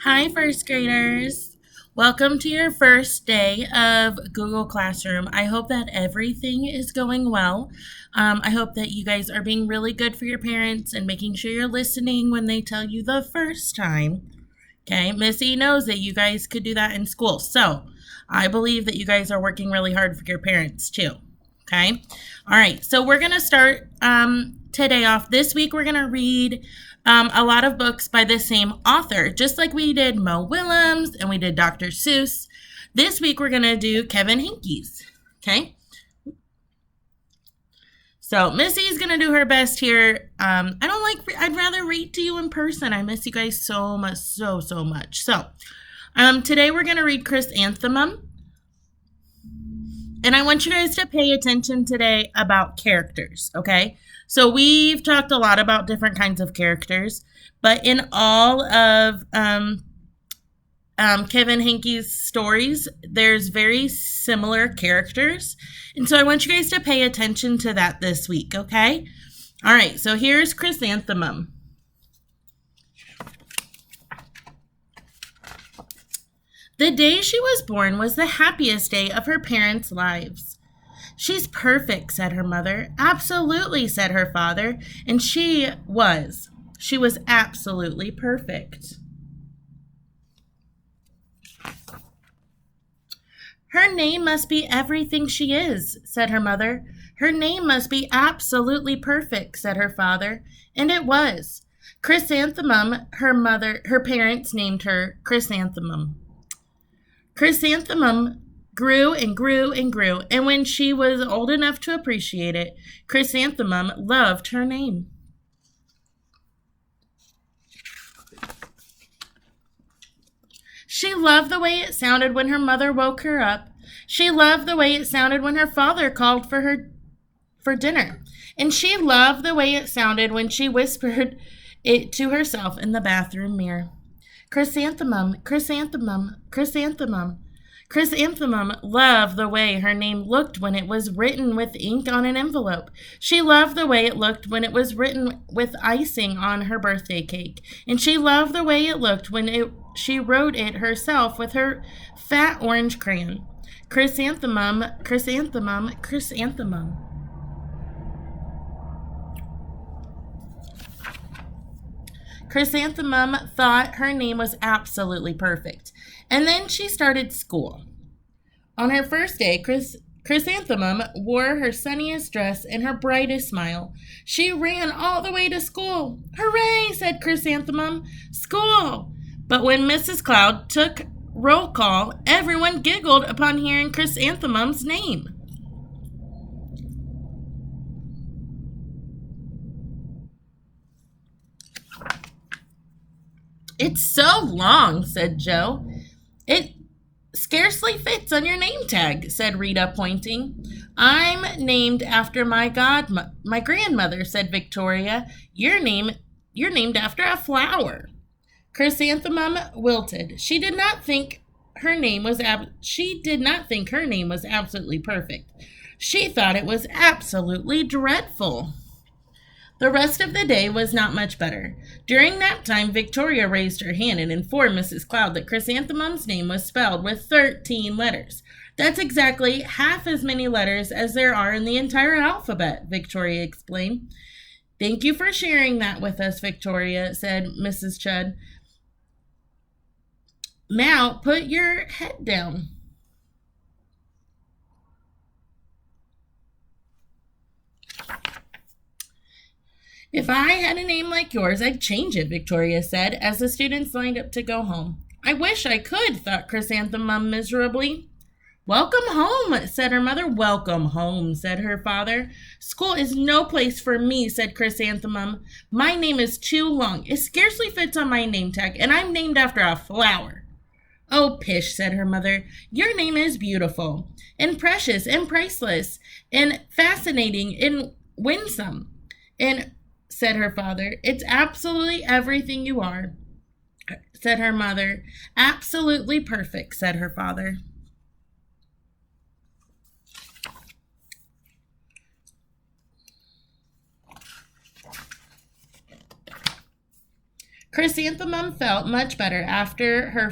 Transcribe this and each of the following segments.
Hi, first graders. Welcome to your first day of Google Classroom. I hope that everything is going well. I hope that you guys are being really good for your parents and making sure you're listening when they tell you the first time. Okay, Missy knows that you guys could do that in school. So I believe that you guys are working really hard for your parents too. Okay, all right, so we're going to start today off. This week, we're going to read a lot of books by the same author, just like we did Mo Willems and we did Dr. Seuss. This week, we're going to do Kevin Henkes. Okay. So Missy's gonna do her best here. I'd rather read to you in person. I miss you guys so much, so much. So today we're gonna read Chrysanthemum. And I want you guys to pay attention today about characters, okay? So we've talked a lot about different kinds of characters, but in all of Kevin Henkes' stories, there's very similar characters. And so I want you guys to pay attention to that this week, okay? All right, so here's Chrysanthemum. The day she was born was the happiest day of her parents' lives. She's perfect, said her mother. Absolutely, said her father. And she was. She was absolutely perfect. Her name must be everything she is, said her mother. Her name must be absolutely perfect, said her father. And it was. Chrysanthemum, her parents named her Chrysanthemum. Chrysanthemum grew and grew and grew, and when she was old enough to appreciate it, Chrysanthemum loved her name. She loved the way it sounded when her mother woke her up. She loved the way it sounded when her father called for her for dinner. And she loved the way it sounded when she whispered it to herself in the bathroom mirror. Chrysanthemum, chrysanthemum, chrysanthemum. Chrysanthemum loved the way her name looked when it was written with ink on an envelope. She loved the way it looked when it was written with icing on her birthday cake. And she loved the way it looked when she wrote it herself with her fat orange crayon. Chrysanthemum, chrysanthemum, chrysanthemum. Chrysanthemum thought her name was absolutely perfect. And then she started school. On her first day, Chrysanthemum wore her sunniest dress and her brightest smile. She ran all the way to school. Hooray, said Chrysanthemum. School! But when Mrs. Cloud took roll call, everyone giggled upon hearing Chrysanthemum's name. It's so long, said Joe. It scarcely fits on your name tag, said Rita, pointing. I'm named after my grandmother, said Victoria. You're named after a flower. Chrysanthemum wilted. She did not think her name was absolutely perfect. She thought it was absolutely dreadful. The rest of the day was not much better. During that time, Victoria raised her hand and informed Mrs. Cloud that Chrysanthemum's name was spelled with 13 letters. That's exactly half as many letters as there are in the entire alphabet, Victoria explained. Thank you for sharing that with us, Victoria, said Mrs. Chudd. Now, put your head down. If I had a name like yours, I'd change it, Victoria said, as the students lined up to go home. I wish I could, thought Chrysanthemum miserably. Welcome home, said her mother. Welcome home, said her father. School is no place for me, said Chrysanthemum. My name is too long. It scarcely fits on my name tag, and I'm named after a flower. Oh, pish, said her mother. Your name is beautiful, and precious, and priceless, and fascinating, and winsome, and said her father. It's absolutely everything you are, said her mother. Absolutely perfect, said her father. Chrysanthemum felt much better after her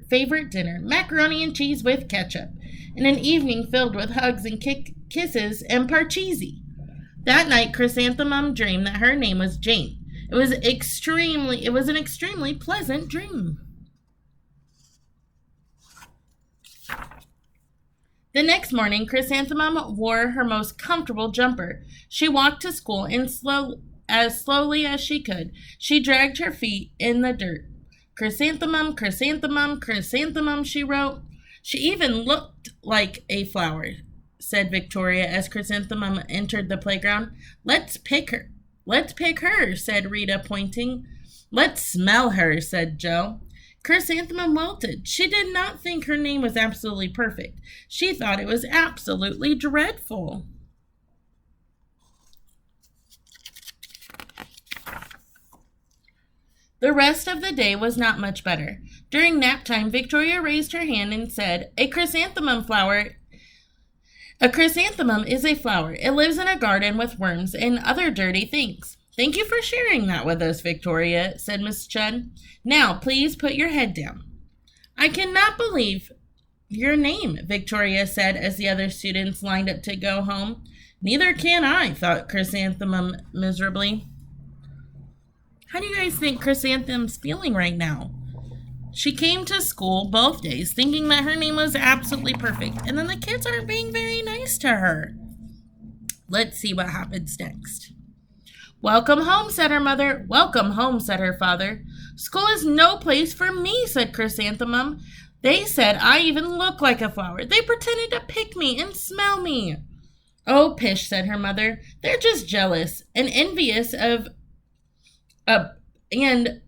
favorite dinner, macaroni and cheese with ketchup, and an evening filled with hugs and kisses and parcheesi. That night, Chrysanthemum dreamed that her name was Jane. It was an extremely pleasant dream. The next morning, Chrysanthemum wore her most comfortable jumper. She walked to school as slowly as she could. She dragged her feet in the dirt. Chrysanthemum, chrysanthemum, chrysanthemum, she wrote. She even looked like a flower, said Victoria as Chrysanthemum entered the playground. Let's pick her. Let's pick her, said Rita, pointing. Let's smell her, said Joe. Chrysanthemum wilted. She did not think her name was absolutely perfect. She thought it was absolutely dreadful. The rest of the day was not much better. During nap time, Victoria raised her hand and said, A chrysanthemum is a flower. It lives in a garden with worms and other dirty things. Thank you for sharing that with us, Victoria, said Miss Chud. Now, please put your head down. I cannot believe your name, Victoria said as the other students lined up to go home. Neither can I, thought Chrysanthemum miserably. How do you guys think Chrysanthemum's feeling right now? She came to school both days thinking that her name was absolutely perfect, and then the kids aren't being very nice to her. Let's see what happens next. Welcome home, said her mother. Welcome home, said her father. School is no place for me, said Chrysanthemum. They said I even look like a flower. They pretended to pick me and smell me. Oh, pish, said her mother. They're just jealous and envious of and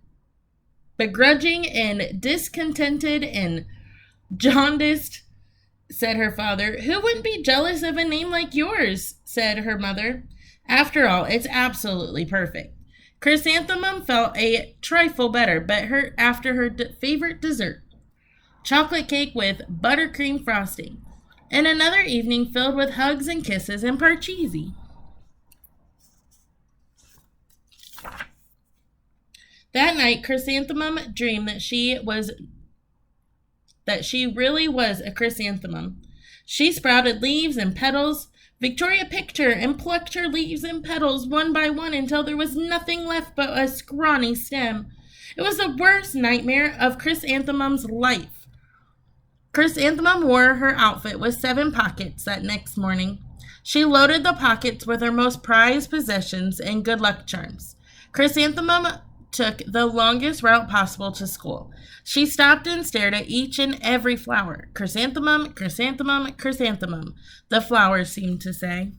begrudging and discontented and jaundiced, said her father. Who wouldn't be jealous of a name like yours, said her mother. After all, it's absolutely perfect. Chrysanthemum felt a trifle better, but after her favorite dessert, chocolate cake with buttercream frosting, and another evening filled with hugs and kisses and parcheesi. That night, Chrysanthemum dreamed that she really was a chrysanthemum. She sprouted leaves and petals. Victoria picked her and plucked her leaves and petals one by one until there was nothing left but a scrawny stem. It was the worst nightmare of Chrysanthemum's life. Chrysanthemum wore her outfit with 7 pockets that next morning. She loaded the pockets with her most prized possessions and good luck charms. Chrysanthemum took the longest route possible to school. She stopped and stared at each and every flower. Chrysanthemum, chrysanthemum, chrysanthemum, the flowers seemed to say.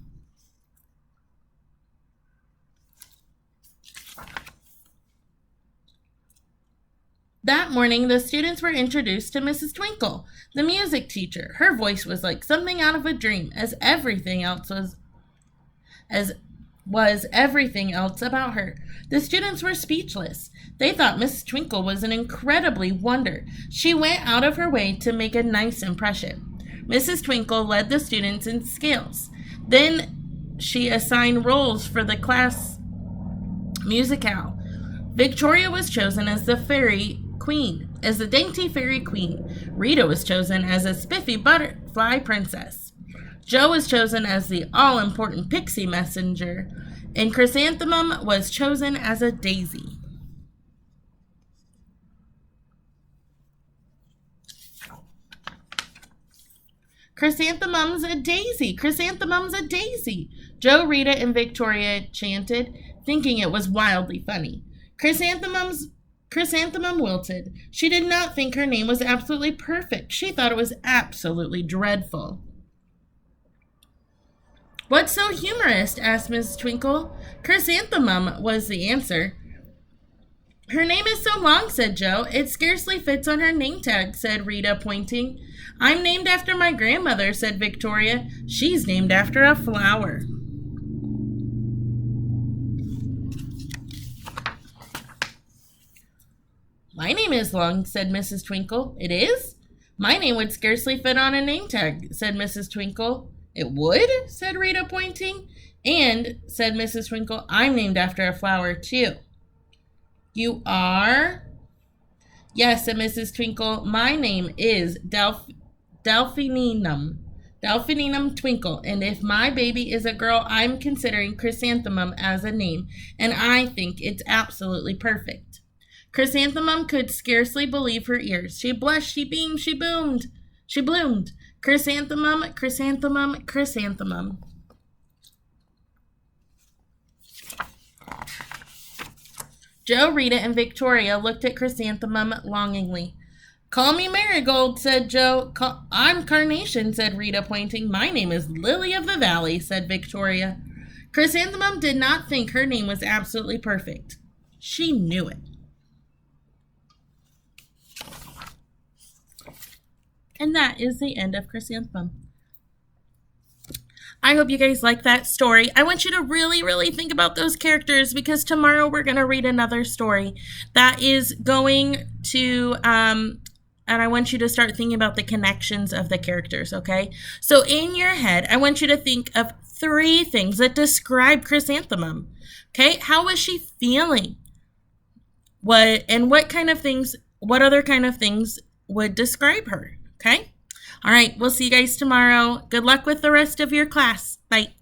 That morning, the students were introduced to Mrs. Twinkle, the music teacher. Her voice was like something out of a dream, as everything else about her. The students were speechless. They thought Miss Twinkle was an incredibly wonder. She went out of her way to make a nice impression. Mrs. Twinkle led the students in scales. Then she assigned roles for the class musicale. Victoria was chosen as the dainty fairy queen. Rita was chosen as a spiffy butterfly princess. Joe was chosen as the all-important pixie messenger, and Chrysanthemum was chosen as a daisy. Chrysanthemum's a daisy! Chrysanthemum's a daisy! Joe, Rita, and Victoria chanted, thinking it was wildly funny. Chrysanthemum wilted. She did not think her name was absolutely perfect. She thought it was absolutely dreadful. What's so humorous? Asked Miss Twinkle. Chrysanthemum was the answer. Her name is so long, said Joe. It scarcely fits on her name tag, said Rita, pointing. I'm named after my grandmother, said Victoria. She's named after a flower. My name is long, said Mrs. Twinkle. It is? My name would scarcely fit on a name tag, said Mrs. Twinkle. It would? Said Rita, pointing. And, said Mrs. Twinkle, I'm named after a flower, too. You are? Yes, said Mrs. Twinkle. My name is Delphinenum. Delphinenum Twinkle. And if my baby is a girl, I'm considering Chrysanthemum as a name. And I think it's absolutely perfect. Chrysanthemum could scarcely believe her ears. She blushed, she beamed, she boomed. She bloomed. Chrysanthemum, chrysanthemum, chrysanthemum. Joe, Rita, and Victoria looked at Chrysanthemum longingly. Call me Marigold, said Joe. I'm Carnation, said Rita, pointing. My name is Lily of the Valley, said Victoria. Chrysanthemum did not think her name was absolutely perfect. She knew it. And that is the end of Chrysanthemum. I hope you guys like that story. I want you to really, really think about those characters because tomorrow we're going to read another story that is going to, and I want you to start thinking about the connections of the characters, okay? So in your head, I want you to think of 3 things that describe Chrysanthemum, okay? How was she feeling? What other kind of things would describe her, okay? All right, we'll see you guys tomorrow. Good luck with the rest of your class. Bye.